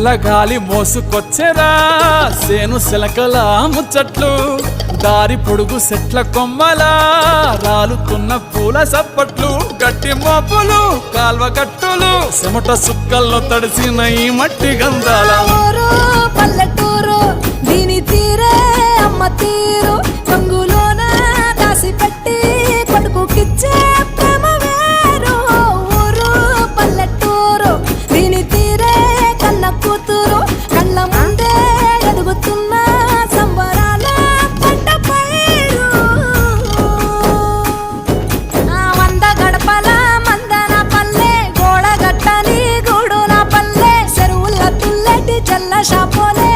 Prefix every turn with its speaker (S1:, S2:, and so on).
S1: చల్లగాలి మోసుకొచ్చెరా సేను శిలకల ముచ్చట్లు దారి పొడుగు సెట్ల కొమ్మలా రాలుతున్న పూల సప్పట్లు గట్టి మోపులు కాల్వ గట్టులు చెమట సుక్కల్లో తడిసిన ఈ మట్టి గంధాల
S2: పల్లెటూరు దీని తీరే అమ్మ తీరు రంగులోన దాసి పెట్టి కొడుకుకిచ్చే ప్రేమ వేరు ఊరు పల్లెటూరు దీని తీరే కన్న కూతురు కళ్ళ ముందే ఎదుగుతున్న సంబరాల పంట పైరు వంద గడపల మందన పల్లె గోడ గట్టని గూడున పల్లె చెరువుల తుల్లటి చల్ల షాపోలే